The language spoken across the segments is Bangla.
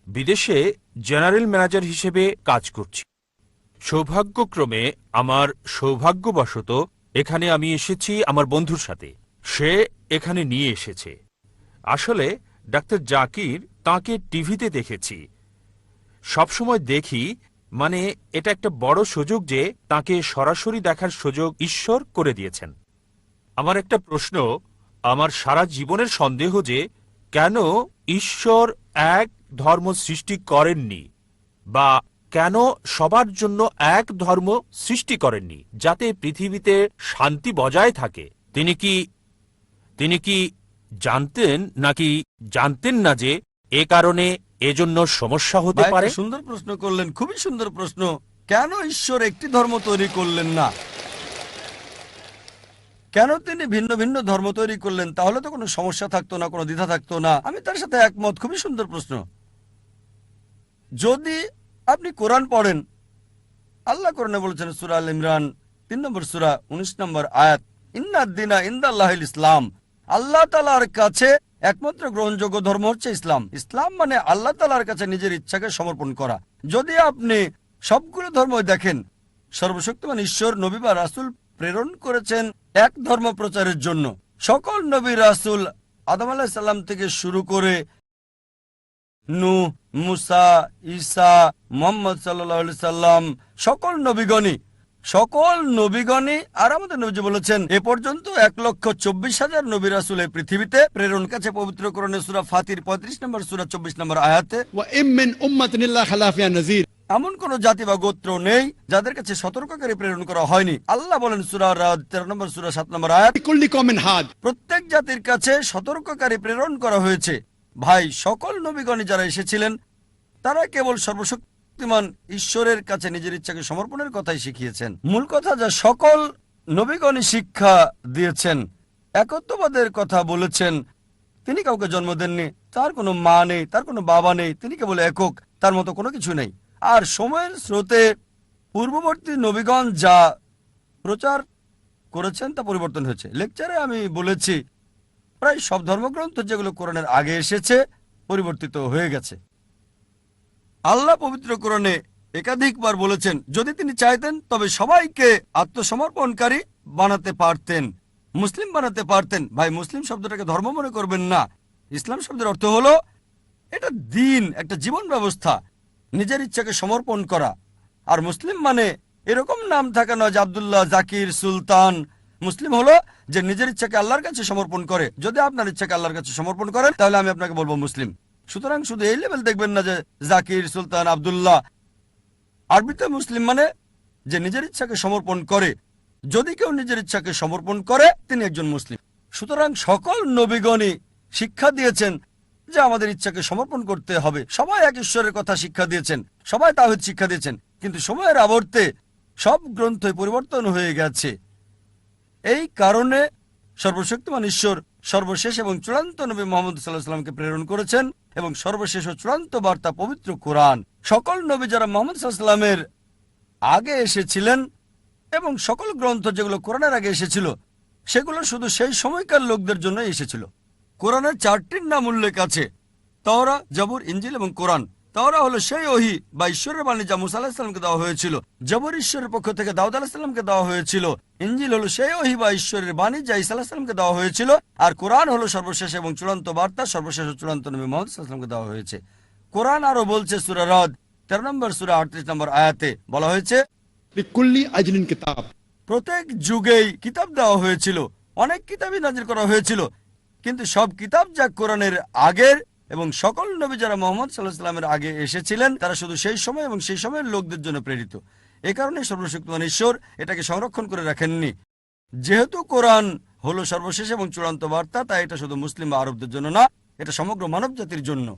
বিদেশে জেনারেল ম্যানেজার হিসেবে কাজ করছি। সৌভাগ্যক্রমে সৌভাগ্যবশত এখানে আমি এসেছি আমার বন্ধুর সাথে। সে এখানে নিয়ে এসেছে। আসলে ডাক্তার জাকির তাঁকে টিভিতে দেখেছি, সবসময় দেখি, মানে এটা একটা বড় সুযোগ যে তাঁকে সরাসরি দেখার সুযোগ ঈশ্বর করে দিয়েছেন। আমার একটা প্রশ্ন, আমার সারা জীবনের সন্দেহ যে কেন ঈশ্বর এক ধর্ম সৃষ্টি করেননি, বা কেন সবার জন্য এক ধর্ম সৃষ্টি করেননি যাতে পৃথিবীতে শান্তি বজায় থাকে। তিনি কি জানতেন নাকি জানতেন না যে এ কারণে এজন্য সমস্যা হতে পারে? সুন্দর প্রশ্ন করলেন, খুবই সুন্দর প্রশ্ন। কেন ঈশ্বর একটি ধর্ম তৈরি করলেন না? কেন তিনি ভিন্ন ভিন্ন ধর্ম তৈরি করলেন? তাহলে তো কোনো সমস্যা থাকতো না, কোনো দ্বিধা থাকতো না। আমি তার সাথে একমত, খুবই সুন্দর প্রশ্ন। যদি আপনি কোরআন পড়েন, আল্লাহ কোরআনে বলেছেন সূরা আল ইমরান ৩ নম্বর সূরা ১৯ নম্বর আয়াত, ইন্নাদ-দীনা ইনদাল্লাহিল ইসলাম। আল্লাহ তাআলার কাছে একমাত্র গ্রহণযোগ্য ধর্ম হচ্ছে ইসলাম। ইসলাম মানে আল্লাহ তাআলার কাছে নিজের ইচ্ছাকে সমর্পণ করা। যদি আপনি সবগুলো ধর্ম দেখেন, সর্বশক্তিমান ঈশ্বর নবী বা রাসূল প্রেরণ করেছেন এক ধর্ম প্রচারের জন্য। সকল নবী রাসূল আদম আলাইহিস সালাম থেকে শুরু করে নূহ, মুসা, ঈসা, মুহাম্মদ সাল্লাল্লাহু আলাইহি সাল্লাম, সকল নবীগণই আর আমাদের নবীজি বলেছেন এ পর্যন্ত ১,২৪,০০০ নবী রাসূল এই পৃথিবীতে প্রেরণ কাছে পবিত্র কোরআনে সূরা ফাতির ৩৫ নম্বর সূরা ২৪ নম্বর আয়াতে, এমন কোন জাতি বা গোত্র নেই যাদের কাছে সতর্ককারী প্রেরণ করা হয়নি। আল্লাহ বলেন সূরা রাদ ১৩ নম্বর সূরা ৭ নম্বর আয়াত, প্রত্যেক জাতির কাছে সতর্ককারী প্রেরণ করা হয়েছে। ভাই, সকল নবীগণ যারা এসেছিলেন তারা কেবল সর্বশক্তিমান ঈশ্বরের কাছে নিজের ইচ্ছাকে সমর্পণের কথাই শিখিয়েছেন। মূল কথা যা সকল নবীগণই শিক্ষা দিয়েছেন, একত্ববাদের কথা বলেছেন। তিনি কাউকে জন্ম দেননি, তার কোনো মা নেই, তার কোনো বাবা নেই, তিনি কেবল একক, তার মতো কোনো কিছু নেই। আর সময়ের স্রোতে পূর্ববর্তী নবীগণ যা প্রচার করেছেন তা পরিবর্তন হয়েছে। লেকচারে আমি বলেছি প্রায় সব ধর্মগ্রন্থ যেগুলো কোরআনের আগে এসেছে পরিবর্তিত হয়ে গেছে। আল্লাহ পবিত্র কোরআনে একাধিকবার বলেছেন যদি তিনি চাইতেন তবে সবাইকে আত্মসমর্পণকারী বানাতে পারতেন, মুসলিম বানাতে পারতেন। ভাই, মুসলিম শব্দটাকে ধর্ম মনে করবেন না। ইসলাম শব্দের অর্থ হলো এটা দিন, একটা জীবন ব্যবস্থা, নিজের ইচ্ছাকে সমর্পণ করা। আর মুসলিম মানে এরকম নাম থাকা নয় যে আব্দুল্লাহ, জাকির, সুলতান। মুসলিম হলো যে নিজের ইচ্ছাকে আল্লাহর কাছে সমর্পণ করে। যদি আপনার ইচ্ছাকে আল্লাহর কাছে সমর্পণ করেন তাহলে আমি আপনাকে বলবো মুসলিম। সুতরাং শুধু এই লেভেল দেখবেন না যে জাকির, সুলতান, আব্দুল্লাহ। আরবিতে মুসলিম মানে যে নিজের ইচ্ছাকে সমর্পণ করে। যদি কেউ নিজের ইচ্ছাকে সমর্পণ করে তিনি একজন মুসলিম। সুতরাং সকল নবীগণই শিক্ষা দিয়েছেন যে আমাদের ইচ্ছাকে সমর্পণ করতে হবে। সবাই এক ঈশ্বরের কথা শিক্ষা দিয়েছেন, সবাই তাওহীদ শিক্ষা দিয়েছেন। কিন্তু সময়ের আবর্তে সব গ্রন্থই পরিবর্তন হয়ে গেছে। এই কারণে সর্বশক্তিমান ঈশ্বর সর্বশেষ এবং চূড়ান্ত নবী মুহাম্মদ সাল্লাল্লাহু আলাইহি ওয়াসাল্লামকে প্রেরণ করেছেন, এবং সর্বশেষ ও চূড়ান্ত বার্তা পবিত্র কোরআন। সকল নবী যারা মুহাম্মদ সাল্লাল্লাহু আলাইহি ওয়াসাল্লামের আগে এসেছিলেন এবং সকল গ্রন্থ যেগুলো কোরআনের আগে এসেছিল সেগুলো শুধু সেই সময়কার লোকদের জন্য এসেছিল। কোরআনের 4টির নাম উল্লেখ আছে: তাওরাত, জবুর, ইনজিল এবং কোরআন। তাওরাত হলো সেই ওহী বা ঈশ্বরের বাণী যা মুসা আলাইহিস সালামকে দেওয়া হয়েছিল। জবুর ঈশ্বরের পক্ষ থেকে দাউদ আলাইহিস সালামকে দেওয়া হয়েছিল। ইনজিল হলো সেই ওহী বা ঈশ্বরের বাণী যা ঈসা আলাইহিস সালামকে দেওয়া হয়েছিল। আর কোরআন হলো সর্বশেষ এবং চূড়ান্ত বার্তা, সর্বশেষ ও চূড়ান্ত নবী মুহাম্মদ সাল্লাল্লাহু আলাইহি ওয়াসাল্লামকে দেওয়া হয়েছে। কোরআন আরো বলছে সূরা রাদ 13 নম্বর সূরা 38 নম্বর আয়াতে বলা হয়েছে প্রত্যেক যুগেই কিতাব দেওয়া হয়েছিল, অনেক কিতাবই নাজিল করা হয়েছিল, কিন্তু সব কিতাব যা কোরআনের আগের এবং সকল নবী যারা মুহাম্মদ সাল্লাল্লাহু আলাইহি ওয়াসাল্লামের আগে এসেছিলেন তারা শুধু সেই সময় এবং সেই সময়ের লোকদের জন্য প্রেরিত। এ কারণে সর্বশক্তিমান ঈশ্বর এটাকে সংরক্ষণ করে রাখেননি। যেহেতু কোরআন হলো সর্বশেষ এবং চূড়ান্ত বার্তা, তাই এটা শুধু মুসলিম বা আরবদের জন্য না, এটা সমগ্র মানব জাতির জন্য।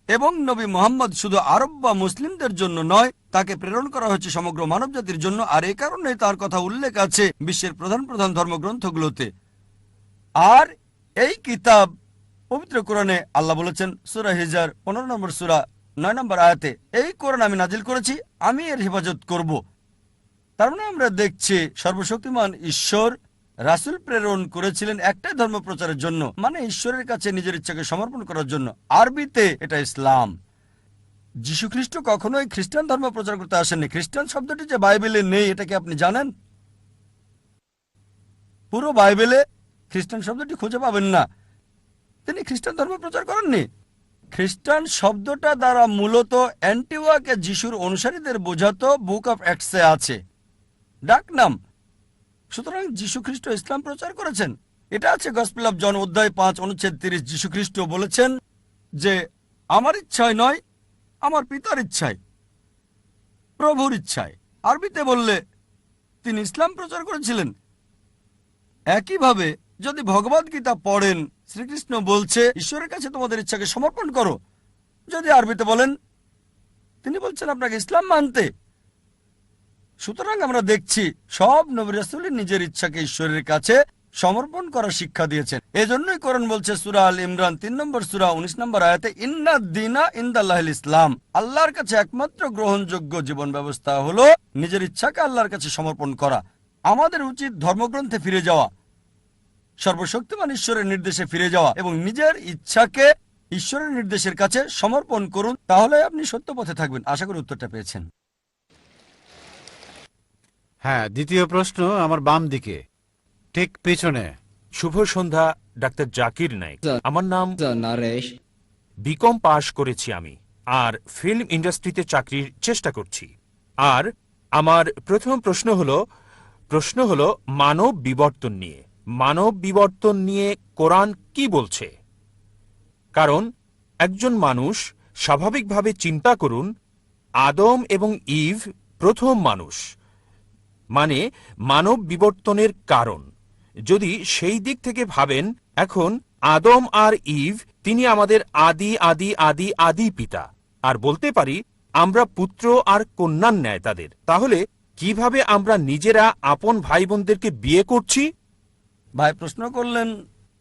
এবং নবী মুহাম্মদ শুধু আরব বা মুসলিমদের জন্য নয়, তাকে প্রেরণ করা হয়েছে সমগ্র মানব জাতির জন্য। আর এই কারণে তার কথা উল্লেখ আছে বিশ্বের প্রধান প্রধান ধর্মগ্রন্থগুলোতে। আর এই কিতাব পবিত্র কোরআনে আল্লাহ বলেছেন সূরা হিজর 15 নম্বর সূরা 9 নম্বর আয়াতে, এই কোরআন আমি নাজিল করেছি, আমি এর হেফাজত করব। তার মানে আমরা দেখছি সর্বশক্তিমান ঈশ্বর রাসূল প্রেরণ করেছিলেন একটাই ধর্ম প্রচারের জন্য, মানে ঈশ্বরের কাছে নিজের ইচ্ছাকে সমর্পণ করার জন্য। আরবিতে এটা ইসলাম। যীশু খ্রিস্ট কখনোই খ্রিস্টান ধর্ম প্রচার করতে আসেননি। খ্রিস্টান শব্দটি যে বাইবেলে নেই, এটা কি আপনি জানেন? পুরো বাইবেলে খ্রিস্টান শব্দটি খুঁজে পাবেন না। তিনি খ্রিস্টান ধর্ম প্রচার করেননি। খ্রিস্টান শব্দটা দ্বারা মূলত অ্যান্টিওয়াকে যিশুর অনুসারীদের বোঝাতো বুক অফ অ্যাক্টসে আছে, ডাক নাম। সুতরাং যীশু খ্রিস্ট ইসলাম প্রচার করেছেন। এটা আছে গসপেল অফ জন অধ্যায় 5 অনুচ্ছেদ 30। যীশু খ্রিস্ট বলেছেন যে আমার ইচ্ছায় নয়, আমার পিতার ইচ্ছায়, প্রভুর ইচ্ছায়। আরবিতে বললে তিনি ইসলাম প্রচার করেছিলেন। একইভাবে যদি ভগবদ গীতা পড়েন, শ্রীকৃষ্ণ বলছে ঈশ্বরের কাছে তোমাদের ইচ্ছাকে সমর্পণ করো। যদি আরবিতে বলেন, তিনি বলছেন আপনাকে ইসলাম মানতে। সুতরাং আমরা দেখছি সব নবী রাসূলই নিজের ইচ্ছাকে ঈশ্বরের কাছে সমর্পণ করার শিক্ষা দিয়েছেন। এজন্যই কোরআন বলছে সূরা আল ইমরান 3 নম্বর সূরা 19 নম্বর আয়াতে, ইন্নাদ দীনা ইনদাল্লাহিল ইসলাম। আল্লাহর কাছে একমাত্র গ্রহণযোগ্য জীবন ব্যবস্থা হলো নিজের ইচ্ছাকে আল্লাহর কাছে সমর্পণ করা। আমাদের উচিত ধর্মগ্রন্থে ফিরে যাওয়া, সর্বশক্তিমান ঈশ্বরের নির্দেশে ফিরে যাওয়া এবং নিজের ইচ্ছাকে ঈশ্বরের নির্দেশের কাছে সমর্পণ করুন। তাহলে আপনি সত্য পথে থাকবেন। আশা করি উত্তরটা পেয়েছেন। হ্যাঁ, দ্বিতীয় প্রশ্ন আমার বাম দিকে, ঠিক পিছনে। শুভ সন্ধ্যা ডাক্তার জাকির নায়েক। আমার নাম নারেশ। বিকম পাশ করেছি আমি, আর ফিল্ম ইন্ডাস্ট্রিতে চাকরির চেষ্টা করছি। আর আমার প্রথম প্রশ্ন হলো মানব বিবর্তন নিয়ে। মানব বিবর্তন নিয়ে কোরআন কি বলছে? কারণ একজন মানুষ স্বাভাবিকভাবে চিন্তা করুন, আদম এবং ইভ প্রথম মানুষ, মানে মানব বিবর্তনের কারণ। যদি সেই দিক থেকে ভাবেন, এখন আদম আর ইভ তিনি আমাদের আদি আদি আদি আদি পিতা, আর বলতে পারি আমরা পুত্র আর কন্যার ন্যায় তাদের। তাহলে কিভাবে আমরা নিজেরা আপন ভাই বোনদেরকে বিয়ে করছি? ভাই প্রশ্ন করলেন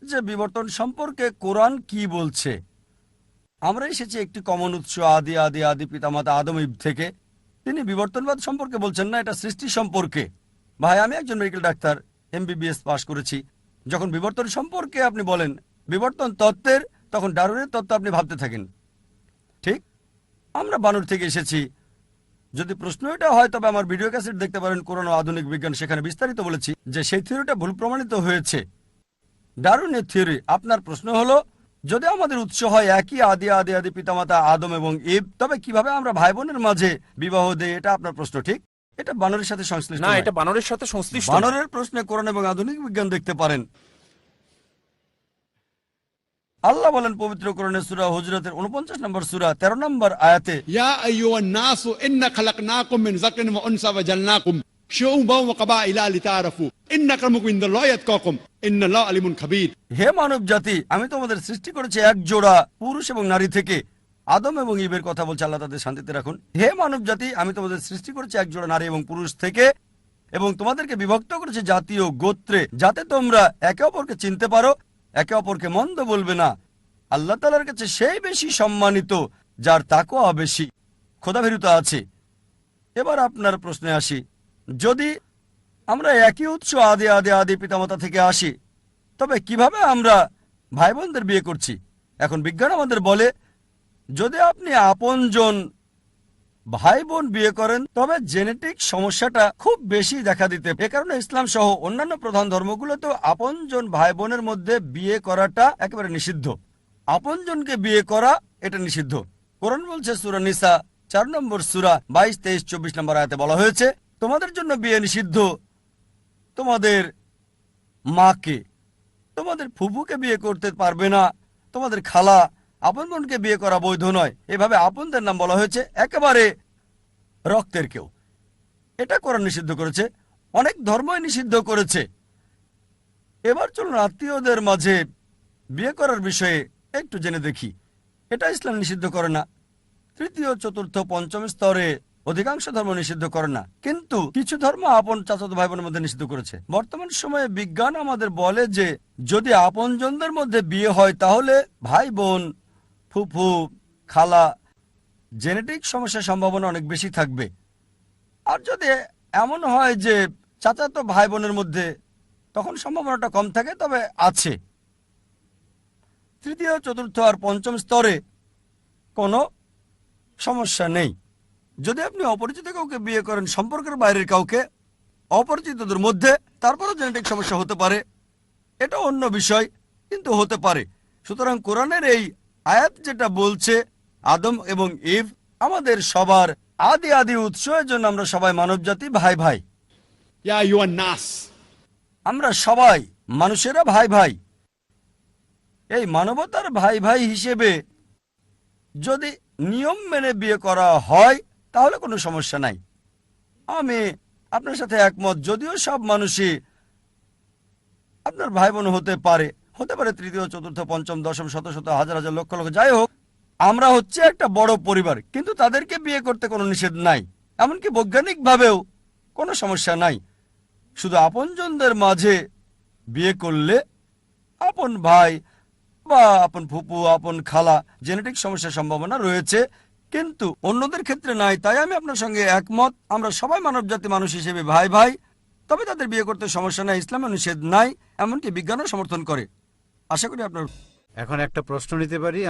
যে বিবর্তন সম্পর্কে কোরআন কি বলছে। আমরা এসেছি একটি কমন উৎস, আদি আদি আদি পিতামাতা আদম ইভ থেকে। তিনি বিবর্তনবাদ সম্পর্কে বলছেন না, এটা সৃষ্টি সম্পর্কে। ভাই আমি একজন মেডিকেল ডাক্তার, MBBS পাশ করেছি। যখন বিবর্তন সম্পর্কে আপনি বলেন বিবর্তন তত্ত্বের, তখন ডারউইনের তত্ত্ব আপনি ভাবতে থাকেন। ঠিক, আমরা বানর থেকে এসেছি। যদি প্রশ্ন এটা হয় তবে আমার ভিডিও ক্যাসেট দেখতে পারেন, কোরআন ও আধুনিক বিজ্ঞান, সেখানে বিস্তারিত বলেছি যে সেই থিওরিটা ভুল প্রমাণিত হয়েছে, ডারউইনের থিওরি। আপনার প্রশ্ন হলো, যদি আমাদের উৎস হয় একই আদি আদি আদি পিতামাতা আদম এবং ইভ, তবে কিভাবে আমরা ভাই বোনের মাঝে বিবাহ দেই? এটা আপনার প্রশ্ন। ঠিক, এটা বানরের সাথে সংশ্লিষ্ট না, নয়। এটা বানরের সাথে সংশ্লিষ্ট। বানরের প্রশ্নে কোরআন এবং আধুনিক বিজ্ঞান দেখতে পারেন। আল্লাহ বলেন পবিত্র কোরআনের সূরা হুজরাতের 49 নম্বর সূরা 13 নম্বর আয়াতে, يا أيها الناس إن خلقناكم من ذكر وأنثى وجعلناكم شعوبا وقبائل لتعارفوا إن أكرمكم عند الله أتقاكم إن الله عليم خبير। হে মানব জাতি, আমি তোমাদের সৃষ্টি করেছি এক জোড়া পুরুষ এবং নারী থেকে। আদম এবং ইভের কথা বলছে, আল্লাহ তাদের শান্তিতে রাখুন। হে মানব জাতি, আমি তোমাদের সৃষ্টি করেছি এক জোড়া নারী এবং পুরুষ থেকে, এবং তোমাদেরকে বিভক্ত করেছি জাতি ও গোত্রে, যাতে তোমরা একে অপরকে চিনতে পারো, একে অপরকে মন্দ বলবে না। আল্লাহ তাআলার কাছে সেই বেশি সম্মানিত যার তাকওয়া বেশি, খোদাভীরুতা আছে। এবার আপনার প্রশ্নে আসি, যদি আমরা একই উৎস আদি আদি আদি পিতামাতা থেকে আসি, তবে কিভাবে আমরা ভাই বোনদের বিয়ে করছি? এখন বিজ্ঞান আমাদের বলে, যদি আপনি আপনজন ভাই বোন বিয়ে করেন তবে জেনেটিক সমস্যাটা খুব বেশি দেখা দিতে। এ কারণে ইসলাম সহ অন্যান্য প্রধান ধর্মগুলোতেও আপনজন ভাই বোনের মধ্যে বিয়ে করাটা একেবারে নিষিদ্ধ। আপনজনকে বিয়ে করা এটা নিষিদ্ধ। কোরআন বলছে সূরা নিসা 4 নম্বর সূরা 22, 23, 24 নম্বর আয়াতে বলা হয়েছে, তোমাদের জন্য বিয়ে নিষিদ্ধ তোমাদের মাকে, তোমাদের ফুফুকে বিয়ে করতে পারবে না, তোমাদের খালা, আপন বোনকে বিয়ে করা বৈধ নয়। এভাবে আপনদের নাম বলা হয়েছে, একেবারে রক্তের কেউ। এটা কোরআন নিষিদ্ধ করেছে, অনেক ধর্মই নিষিদ্ধ করেছে। এবার চলুন আত্মীয়দের মাঝে বিয়ে করার বিষয়ে একটু জেনে দেখি। এটা ইসলাম নিষিদ্ধ করে না। তৃতীয়, চতুর্থ, পঞ্চম স্তরে অধিকাংশ ধর্ম নিষিদ্ধ করে না, কিন্তু কিছু ধর্ম আপন চাচাতো ভাই বোনের মধ্যে নিষিদ্ধ করেছে। বর্তমান সময়ে বিজ্ঞান আমাদের বলে যে যদি আপনজনদের মধ্যে বিয়ে হয় তাহলে ভাই বোন, ফুফু, খালা, জেনেটিক সমস্যার সম্ভাবনা অনেক বেশি থাকবে। আর যদি এমন হয় যে চাচাতো ভাই বোনের মধ্যে, তখন সম্ভাবনাটা কম থাকে, তবে আছে। তৃতীয়, চতুর্থ আর পঞ্চম স্তরে কোনো সমস্যা নেই। যদি আপনি অপরিচিত কাউকে বিয়ে করেন, সম্পর্কের বাইরের কাউকে, অপরিচিতদের মধ্যে, তারপরও জেনেটিক সমস্যা হতে পারে, এটা অন্য বিষয়, কিন্তু হতে পারে। সুতরাং কোরআনের এই আয়াত যেটা বলছে আদম এবং ইভ আমাদের সবার আদি উৎস, এর জন্য আমরা সবাই মানবজাতি, ভাই ভাই। يا أيها الناس আমরা সবাই মানুষেরা ভাই ভাই। এই মানবতার ভাই ভাই হিসেবে যদি নিয়ম মেনে বিয়ে করা হয় তাহলে কোনো সমস্যা নাই। আমি আপনার সাথে একমত, যদিও সব মানুষই আপনার ভাই বোন হতে পারে, তৃতীয়, চতুর্থ, পঞ্চম, দশম, শত শত, হাজার হাজার, লক্ষ লক্ষ, যাই হোক, আমরা হচ্ছে একটা বড় পরিবার, কিন্তু তাদেরকে বিয়ে করতে কোনো নিষেধ নাই, এমনকি বৈজ্ঞানিকভাবেও কোনো সমস্যা নাই। শুধু আপনজনদের মাঝে বিয়ে করলে আপন ভাই বা আপন ফুপু, আপন খালা, জেনেটিক সমস্যার সম্ভাবনা রয়েছে, কিন্তু অন্যদের ক্ষেত্রে নাই। তাই আমি আপনার সঙ্গে একমত, আমরা সবাই মানবজাতি, মানুষ হিসেবে ভাই ভাই। তবে তাদের বিয়ে করতে সমস্যা নাই, ইসলামে নিষেধ নাই, এমনকি বিজ্ঞানও সমর্থন করে। আশা করি আপনার এখন একটা প্রশ্ন নিতে পারি?